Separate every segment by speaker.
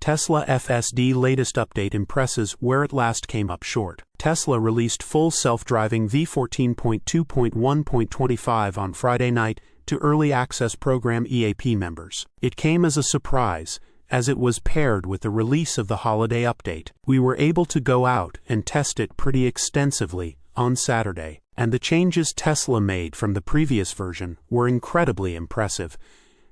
Speaker 1: Tesla FSD latest update impresses where it last came up short. Tesla released full self-driving v14.2.1.25 on Friday night to Early Access Program EAP members. It came as a surprise, as it was paired with the release of the holiday update. We were able to go out and test it pretty extensively on Saturday, and the changes Tesla made from the previous version were incredibly impressive,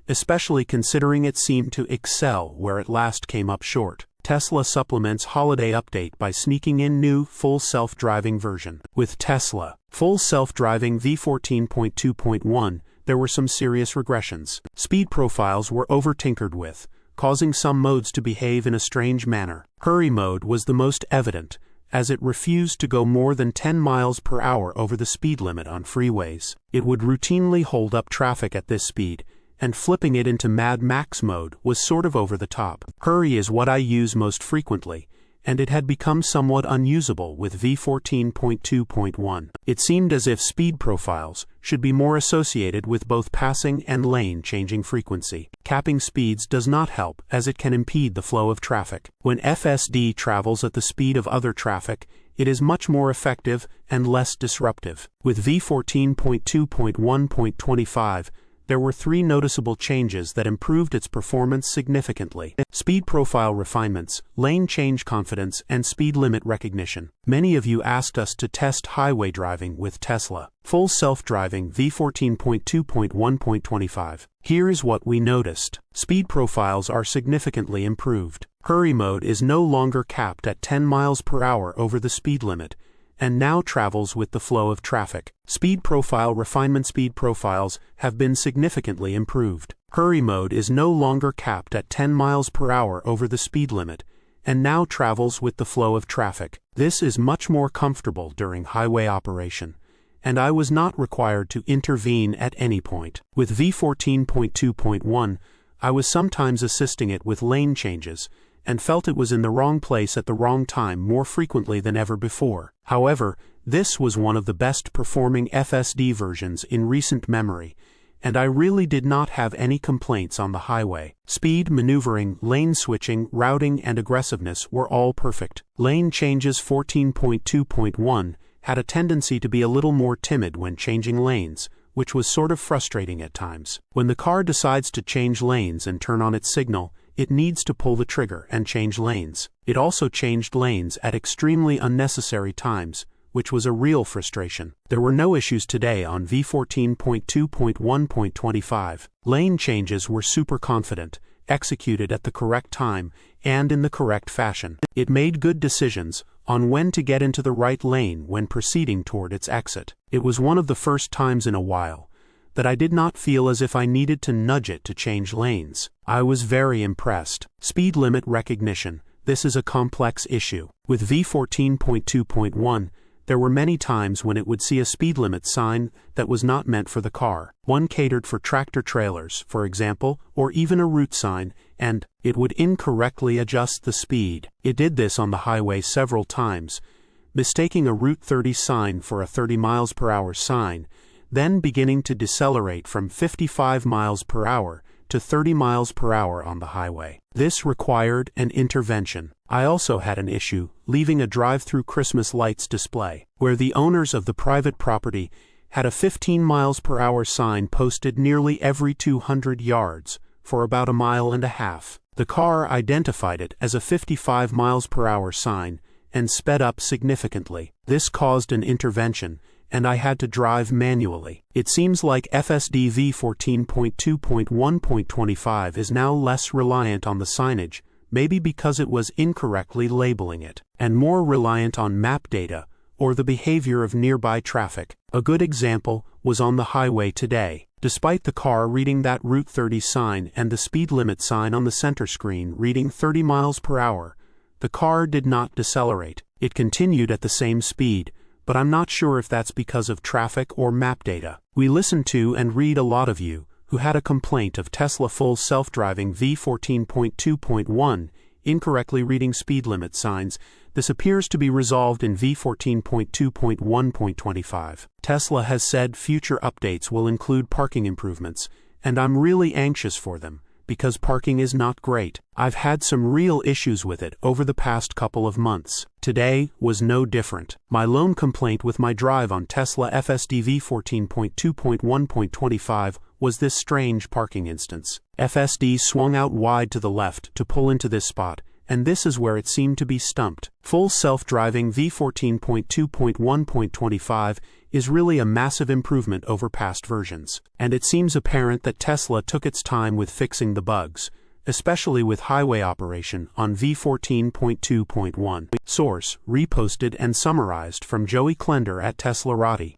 Speaker 1: especially considering it seemed to excel where it last came up short. Tesla supplements holiday update by sneaking in new full self-driving version. With Tesla full self-driving v14.2.1, there were some serious regressions. Speed profiles were over-tinkered with, causing some modes to behave in a strange manner. Hurry mode was the most evident, as it refused to go more than 10 miles per hour over the speed limit on freeways. It would routinely hold up traffic at this speed, and flipping it into Mad Max mode was sort of over the top. Hurry is what I use most frequently, and it had become somewhat unusable with v14.2.1. It seemed as if speed profiles should be more associated with both passing and lane changing frequency. Capping speeds does not help, as it can impede the flow of traffic. When FSD travels at the speed of other traffic, it is much more effective and less disruptive. With v14.2.1.25, there were 3 noticeable changes that improved its performance significantly: speed profile refinements, lane change confidence, and speed limit recognition. Many of you asked us to test highway driving with Tesla full self-driving v14.2.1.25. Here is what we noticed. Speed profiles are significantly improved. Hurry mode is no longer capped at 10 miles per hour over the speed limit, and now travels with the flow of traffic. Speed profile refinement. Speed profiles have been significantly improved. Hurry mode is no longer capped at 10 miles per hour over the speed limit, and now travels with the flow of traffic. This is much more comfortable during highway operation, and I was not required to intervene at any point. With v14.2.1, I was sometimes assisting it with lane changes, and felt it was in the wrong place at the wrong time more frequently than ever before. However, this was one of the best performing FSD versions in recent memory, and I really did not have any complaints on the highway. Speed, maneuvering, lane switching, routing, and aggressiveness were all perfect. Lane changes. 14.2.1 had a tendency to be a little more timid when changing lanes, which was sort of frustrating at times. When the car decides to change lanes and turn on its signal, it needs to pull the trigger and change lanes. It also changed lanes at extremely unnecessary times, which was a real frustration. There were no issues today on v14.2.1.25. Lane changes were super confident, executed at the correct time, and in the correct fashion. It made good decisions on when to get into the right lane when proceeding toward its exit. It was one of the first times in a while that I did not feel as if I needed to nudge it to change lanes. I was very impressed. Speed limit recognition. This is a complex issue. With v14.2.1, there were many times when it would see a speed limit sign that was not meant for the car. One catered for tractor-trailers, for example, or even a route sign, and it would incorrectly adjust the speed. It did this on the highway several times, mistaking a Route 30 sign for a 30 miles per hour sign, then beginning to decelerate from 55 miles per hour to 30 miles per hour on the highway. This required an intervention. I also had an issue leaving a drive-through Christmas lights display, where the owners of the private property had a 15 miles per hour sign posted nearly every 200 yards for about a mile and a half. The car identified it as a 55 miles per hour sign and sped up significantly. This caused an intervention, and I had to drive manually. It seems like FSD v14.2.1.25 is now less reliant on the signage, maybe because it was incorrectly labeling it, and more reliant on map data or the behavior of nearby traffic. A good example was on the highway today. Despite the car reading that Route 30 sign and the speed limit sign on the center screen reading 30 miles per hour, the car did not decelerate. It continued at the same speed, but I'm not sure if that's because of traffic or map data. We listen to and read a lot of you who had a complaint of Tesla full self-driving v14.2.1 incorrectly reading speed limit signs. This appears to be resolved in v14.2.1.25. Tesla has said future updates will include parking improvements, and I'm really anxious for them, because parking is not great. I've had some real issues with it over the past couple of months. Today was no different. My lone complaint with my drive on Tesla FSD v14.2.1.25 was this strange parking instance. FSD swung out wide to the left to pull into this spot, and this is where it seemed to be stumped. Full self-driving v14.2.1.25 is really a massive improvement over past versions, and it seems apparent that Tesla took its time with fixing the bugs, especially with highway operation on v14.2.1. Source, reposted and summarized from Joey Klender at teslarati.